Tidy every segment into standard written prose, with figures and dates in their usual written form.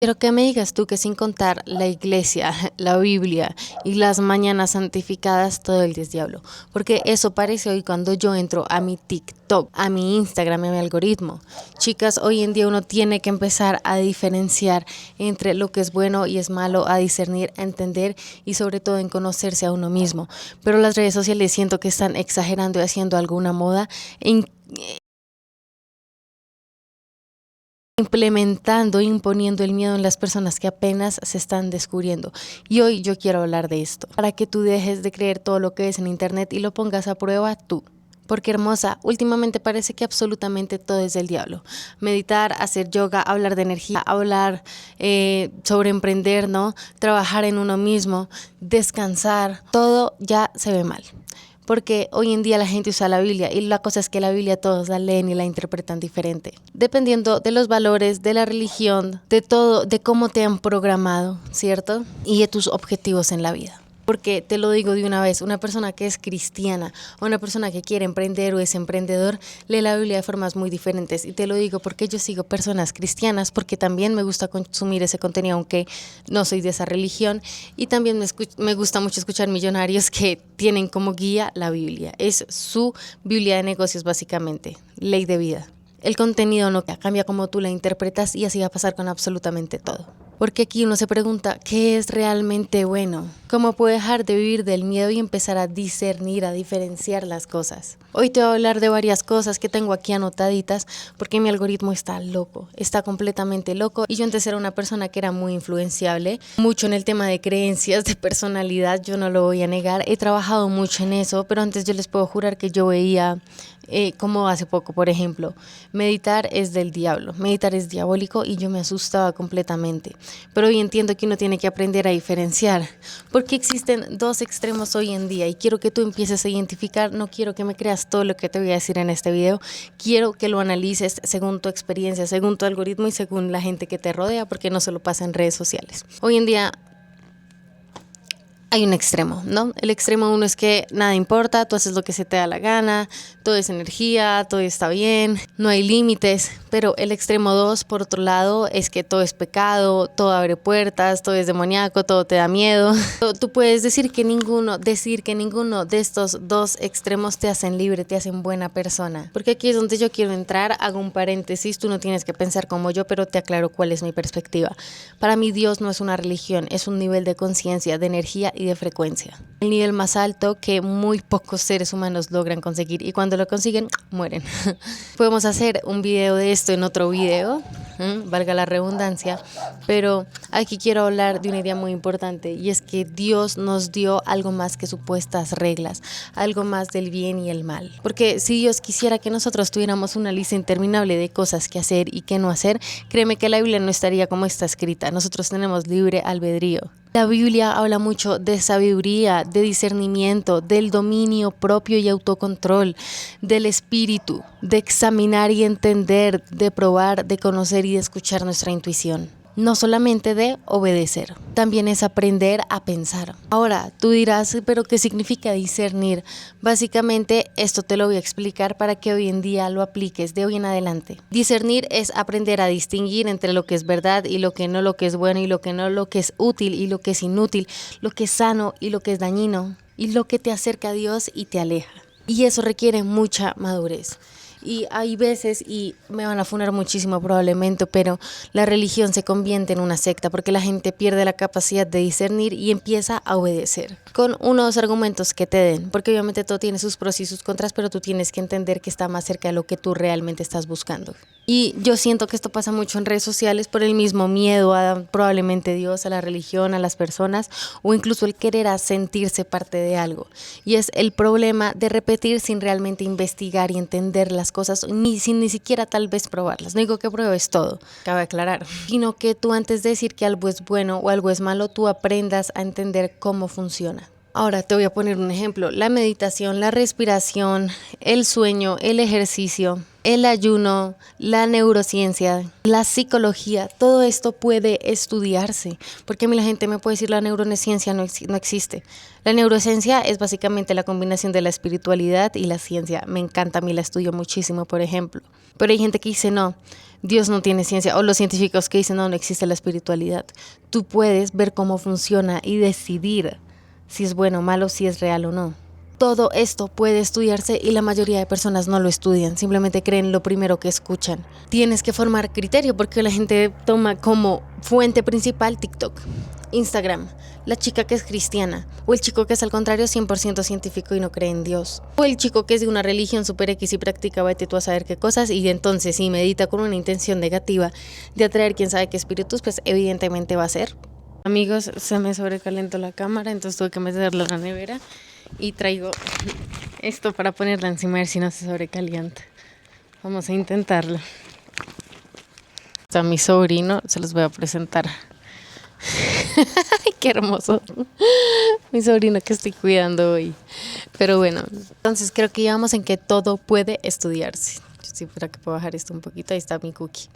Quiero que me digas tú que sin contar la iglesia, la Biblia y las mañanas santificadas, todo el día es diablo. Porque eso parece hoy cuando yo entro a mi TikTok, a mi Instagram, a mi algoritmo. Chicas, hoy en día uno tiene que empezar a diferenciar entre lo que es bueno y es malo, a discernir, a entender y sobre todo en conocerse a uno mismo. Pero las redes sociales siento que están exagerando y haciendo alguna moda implementando, imponiendo el miedo en las personas que apenas se están descubriendo. Y hoy yo quiero hablar de esto, para que tú dejes de creer todo lo que ves en internet y lo pongas a prueba tú. Porque hermosa, últimamente parece que absolutamente todo es del diablo. Meditar, hacer yoga, hablar de energía, hablar sobre emprender, ¿no? Trabajar en uno mismo, descansar, todo ya se ve mal. Porque hoy en día la gente usa la Biblia y la cosa es que la Biblia todos la leen y la interpretan diferente, dependiendo de los valores, de la religión, de todo, de cómo te han programado, ¿cierto? Y de tus objetivos en la vida. Porque te lo digo de una vez, una persona que es cristiana o una persona que quiere emprender o es emprendedor, lee la Biblia de formas muy diferentes. Y te lo digo porque yo sigo personas cristianas, porque también me gusta consumir ese contenido, aunque no soy de esa religión. Y también me gusta mucho escuchar millonarios que tienen como guía la Biblia. Es su Biblia de negocios básicamente, ley de vida. El contenido no cambia como tú la interpretas y así va a pasar con absolutamente todo. Porque aquí uno se pregunta, ¿qué es realmente bueno? ¿Cómo puedo dejar de vivir del miedo y empezar a discernir, a diferenciar las cosas? Hoy te voy a hablar de varias cosas que tengo aquí anotaditas porque mi algoritmo está loco, está completamente loco. Y yo antes era una persona que era muy influenciable, mucho en el tema de creencias, de personalidad, yo no lo voy a negar. He trabajado mucho en eso, pero antes yo les puedo jurar que yo veía... como hace poco, por ejemplo, meditar es del diablo, meditar es diabólico y yo me asustaba completamente. Pero hoy entiendo que uno tiene que aprender a diferenciar, porque existen dos extremos hoy en día y quiero que tú empieces a identificar. No quiero que me creas todo lo que te voy a decir en este video, quiero que lo analices según tu experiencia, según tu algoritmo y según la gente que te rodea, porque no solo pasa en redes sociales. Hoy en día hay un extremo, ¿no? El extremo uno es que nada importa, tú haces lo que se te da la gana, todo es energía, todo está bien, no hay límites. Pero el extremo dos, por otro lado, es que todo es pecado, todo abre puertas, todo es demoníaco, todo te da miedo. Tú puedes decir que ninguno de estos dos extremos te hacen libre, te hacen buena persona. Porque aquí es donde yo quiero entrar, hago un paréntesis, tú no tienes que pensar como yo, pero te aclaro cuál es mi perspectiva. Para mí Dios no es una religión, es un nivel de conciencia, de energía y de frecuencia. El nivel más alto que muy pocos seres humanos logran conseguir y cuando lo consiguen, mueren. Podemos hacer un video de esto en otro video, valga la redundancia, pero aquí quiero hablar de una idea muy importante y es que Dios nos dio algo más que supuestas reglas, algo más del bien y el mal. Porque si Dios quisiera que nosotros tuviéramos una lista interminable de cosas que hacer y que no hacer, créeme que la Biblia no estaría como está escrita. Nosotros tenemos libre albedrío. La Biblia habla mucho de sabiduría, de discernimiento, del dominio propio y autocontrol, del espíritu, de examinar y entender, de probar, de conocer y de escuchar nuestra intuición. No solamente de obedecer, también es aprender a pensar. Ahora, tú dirás, ¿pero qué significa discernir? Básicamente, esto te lo voy a explicar para que hoy en día lo apliques de hoy en adelante. Discernir es aprender a distinguir entre lo que es verdad y lo que no, lo que es bueno y lo que no, lo que es útil y lo que es inútil, lo que es sano y lo que es dañino, y lo que te acerca a Dios y te aleja. Y eso requiere mucha madurez. Y hay veces, y me van a funar muchísimo probablemente, pero la religión se convierte en una secta porque la gente pierde la capacidad de discernir y empieza a obedecer con unos argumentos que te den, porque obviamente todo tiene sus pros y sus contras, pero tú tienes que entender que está más cerca de lo que tú realmente estás buscando. Y yo siento que esto pasa mucho en redes sociales por el mismo miedo a probablemente Dios, a la religión, a las personas, o incluso el querer a sentirse parte de algo. Y es el problema de repetir sin realmente investigar y entender las cosas, sin ni siquiera tal vez probarlas. No digo que pruebes todo, cabe aclarar, sino que tú antes de decir que algo es bueno o algo es malo, tú aprendas a entender cómo funciona. Ahora te voy a poner un ejemplo: la meditación, la respiración, el sueño, el ejercicio, el ayuno, la neurociencia, la psicología, todo esto puede estudiarse, porque a mí la gente me puede decir la neurociencia no existe. La neurociencia es básicamente la combinación de la espiritualidad y la ciencia. Me encanta, a mí la estudio muchísimo, por ejemplo. Pero hay gente que dice no, Dios no tiene ciencia, o los científicos que dicen no existe la espiritualidad. Tú puedes ver cómo funciona y decidir si es bueno o malo, si es real o no. Todo esto puede estudiarse y la mayoría de personas no lo estudian, simplemente creen lo primero que escuchan. Tienes que formar criterio porque la gente toma como fuente principal TikTok, Instagram, la chica que es cristiana, o el chico que es al contrario 100% científico y no cree en Dios, o el chico que es de una religión super X y practica vete tú a saber qué cosas y entonces si medita con una intención negativa de atraer quién sabe qué espíritus, pues evidentemente va a ser. Amigos, se me sobrecalentó la cámara, entonces tuve que meterla a la nevera y traigo esto para ponerla encima a ver si no se sobrecalienta. Vamos a intentarlo. Está mi sobrino, se los voy a presentar. Qué hermoso. Mi sobrino que estoy cuidando hoy. Pero bueno, entonces creo que llevamos en que todo puede estudiarse. Si fuera que puedo bajar esto un poquito, ahí está mi cookie.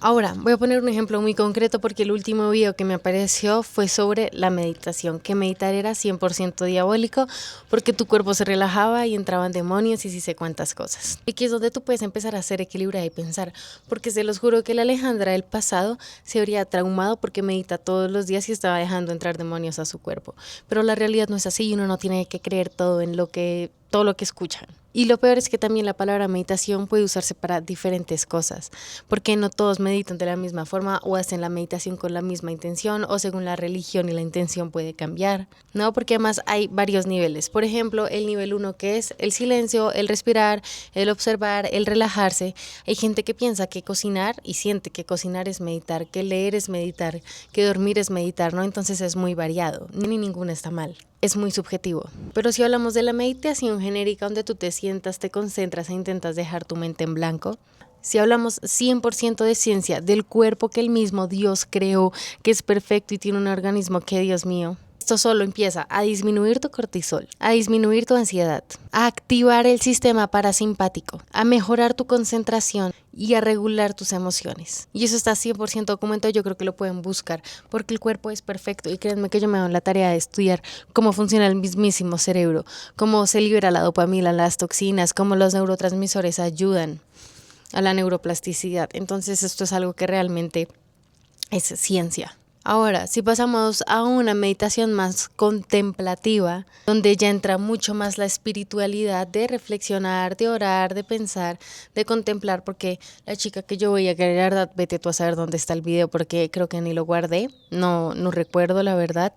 Ahora, voy a poner un ejemplo muy concreto porque el último video que me apareció fue sobre la meditación, que meditar era 100% diabólico porque tu cuerpo se relajaba y entraban demonios y sí sé cuántas cosas. Y aquí es donde tú puedes empezar a hacer equilibrio y pensar, porque se los juro que la Alejandra del pasado se habría traumado porque medita todos los días y estaba dejando entrar demonios a su cuerpo. Pero la realidad no es así y uno no tiene que creer todo lo que escuchan. Y lo peor es que también la palabra meditación puede usarse para diferentes cosas, porque no todos meditan de la misma forma o hacen la meditación con la misma intención o según la religión y la intención puede cambiar, ¿no? Porque además hay varios niveles. Por ejemplo, el nivel 1 que es el silencio, el respirar, el observar, el relajarse. Hay gente que piensa que cocinar y siente que cocinar es meditar, que leer es meditar, que dormir es meditar, ¿no? Entonces es muy variado, ni ninguna está mal. Es muy subjetivo. Pero si hablamos de la meditación genérica donde tú te sientas, te concentras e intentas dejar tu mente en blanco, si hablamos 100% de ciencia, del cuerpo que el mismo Dios creó, que es perfecto y tiene un organismo que, Dios mío, esto solo empieza a disminuir tu cortisol, a disminuir tu ansiedad, a activar el sistema parasimpático, a mejorar tu concentración y a regular tus emociones. Y eso está 100% documentado, yo creo que lo pueden buscar, porque el cuerpo es perfecto y créanme que yo me doy la tarea de estudiar cómo funciona el mismísimo cerebro, cómo se libera la dopamina, las toxinas, cómo los neurotransmisores ayudan a la neuroplasticidad. Entonces esto es algo que realmente es ciencia. Ahora, si pasamos a una meditación más contemplativa, donde ya entra mucho más la espiritualidad de reflexionar, de orar, de pensar, de contemplar, porque la chica que yo voy a querer, la verdad, vete tú a saber dónde está el video, porque creo que ni lo guardé, no recuerdo la verdad.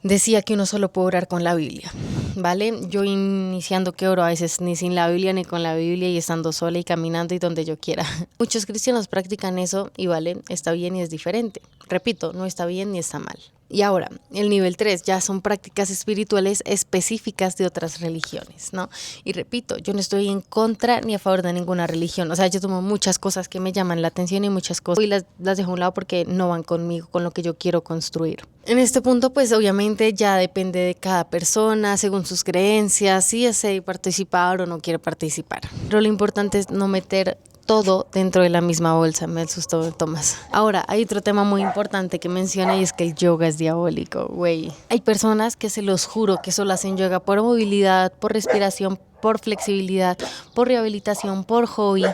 Decía que uno solo puede orar con la Biblia, ¿vale? Yo iniciando que oro a veces ni sin la Biblia ni con la Biblia y estando sola y caminando y donde yo quiera. Muchos cristianos practican eso y vale, está bien y es diferente. Repito, no está bien ni está mal. Y ahora, el nivel 3 ya son prácticas espirituales específicas de otras religiones, ¿no? Y repito, yo no estoy en contra ni a favor de ninguna religión. O sea, yo tomo muchas cosas que me llaman la atención y muchas cosas y las dejo a un lado porque no van conmigo, con lo que yo quiero construir. En este punto, pues obviamente ya depende de cada persona, según sus creencias, si desea participar o no quiere participar. Pero lo importante es no meter todo dentro de la misma bolsa. Me asustó Tomás. Ahora, hay otro tema muy importante que menciona y es que el yoga es diabólico, güey. Hay personas que se los juro que solo hacen yoga por movilidad, por respiración, por flexibilidad, por rehabilitación, por hobby.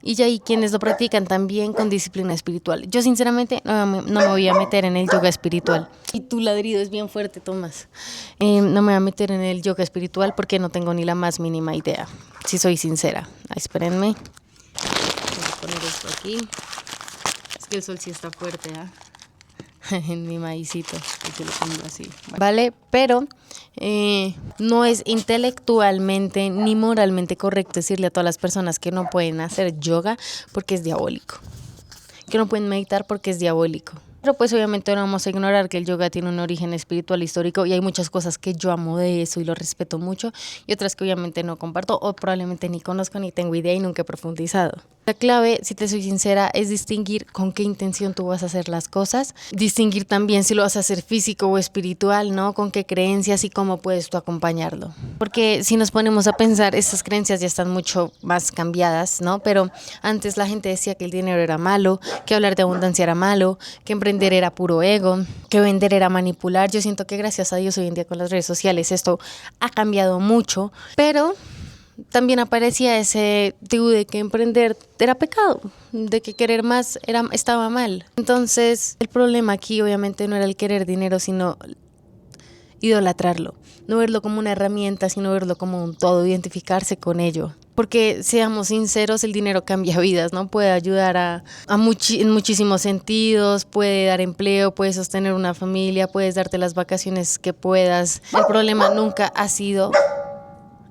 Y ya hay quienes lo practican también con disciplina espiritual. Yo sinceramente no me voy a meter en el yoga espiritual. Y tu ladrido es bien fuerte, Tomás. No me voy a meter en el yoga espiritual porque no tengo ni la más mínima idea. Si soy sincera. Espérenme. Voy a poner esto aquí. Es que el sol sí está fuerte, ¿ah? En mi maicito, que lo pongo así. Vale, pero no es intelectualmente ni moralmente correcto decirle a todas las personas que no pueden hacer yoga porque es diabólico, que no pueden meditar porque es diabólico. Pero pues obviamente no vamos a ignorar que el yoga tiene un origen espiritual histórico y hay muchas cosas que yo amo de eso y lo respeto mucho y otras que obviamente no comparto o probablemente ni conozco ni tengo idea y nunca he profundizado. La clave, si te soy sincera, es distinguir con qué intención tú vas a hacer las cosas, distinguir también si lo vas a hacer físico o espiritual, ¿no? Con qué creencias y cómo puedes tú acompañarlo. Porque si nos ponemos a pensar, estas creencias ya están mucho más cambiadas, ¿no? Pero antes la gente decía que el dinero era malo, que hablar de abundancia era malo, que emprender era puro ego, que vender era manipular. Yo siento que gracias a Dios hoy en día con las redes sociales esto ha cambiado mucho, pero también aparecía ese tipo de que emprender era pecado, de que querer más estaba mal. Entonces, el problema aquí obviamente no era el querer dinero, sino idolatrarlo. No verlo como una herramienta, sino verlo como un todo, identificarse con ello. Porque seamos sinceros, el dinero cambia vidas, ¿no? Puede ayudar en muchísimos sentidos, puede dar empleo, puede sostener una familia, puedes darte las vacaciones que puedas. El problema nunca ha sido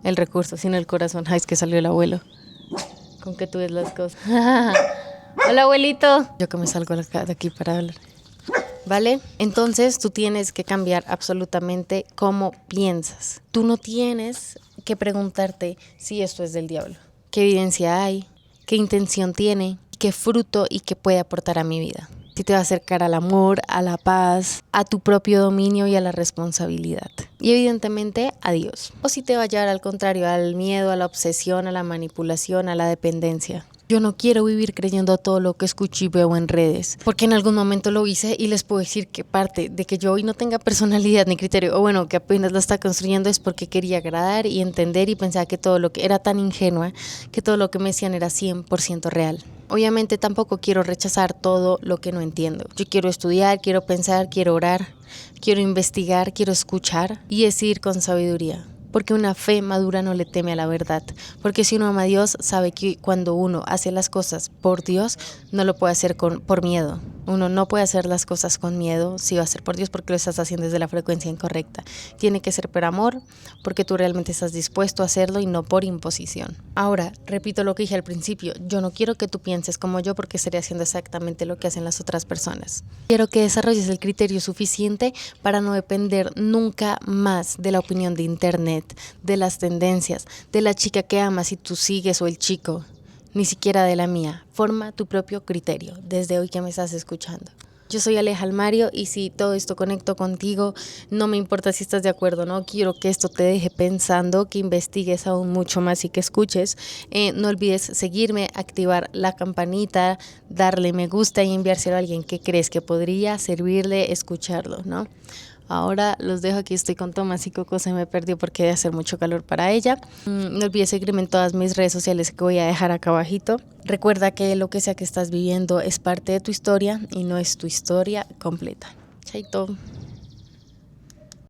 el recurso, sino el corazón. Ay, es que salió el abuelo. Con que tú ves las cosas. Hola, abuelito. Yo que me salgo de aquí para hablar. ¿Vale? Entonces tú tienes que cambiar absolutamente cómo piensas. Tú no tienes que preguntarte si esto es del diablo. ¿Qué evidencia hay? ¿Qué intención tiene? ¿Qué fruto y qué puede aportar a mi vida? Si te va a acercar al amor, a la paz, a tu propio dominio y a la responsabilidad. Y evidentemente a Dios. O si te va a llevar al contrario, al miedo, a la obsesión, a la manipulación, a la dependencia. Yo no quiero vivir creyendo todo lo que escucho y veo en redes, porque en algún momento lo hice y les puedo decir que parte de que yo hoy no tenga personalidad ni criterio, o bueno, que apenas la está construyendo, es porque quería agradar y entender y pensaba que todo lo que era tan ingenua, que todo lo que me decían era 100% real. Obviamente tampoco quiero rechazar todo lo que no entiendo. Yo quiero estudiar, quiero pensar, quiero orar, quiero investigar, quiero escuchar y decidir con sabiduría. Porque una fe madura no le teme a la verdad. Porque si uno ama a Dios, sabe que cuando uno hace las cosas por Dios, no lo puede hacer por miedo. Uno no puede hacer las cosas con miedo si va a ser por Dios, porque lo estás haciendo desde la frecuencia incorrecta. Tiene que ser por amor, porque tú realmente estás dispuesto a hacerlo y no por imposición. Ahora, repito lo que dije al principio, yo no quiero que tú pienses como yo, porque estaría haciendo exactamente lo que hacen las otras personas. Quiero que desarrolles el criterio suficiente para no depender nunca más de la opinión de internet, de las tendencias, de la chica que amas y tú sigues o el chico, ni siquiera de la mía. Forma tu propio criterio desde hoy que me estás escuchando. Yo soy Aleja Almario y si todo esto conecto contigo, no me importa si estás de acuerdo o no, quiero que esto te deje pensando, que investigues aún mucho más y que escuches. No olvides seguirme, activar la campanita, darle me gusta y enviárselo a alguien que crees que podría servirle escucharlo, ¿no? Ahora los dejo, aquí estoy con Tomás y Coco se me perdió porque debe hacer mucho calor para ella. No olvides seguirme en todas mis redes sociales que voy a dejar acá abajito. Recuerda que lo que sea que estás viviendo es parte de tu historia y no es tu historia completa. Chaito.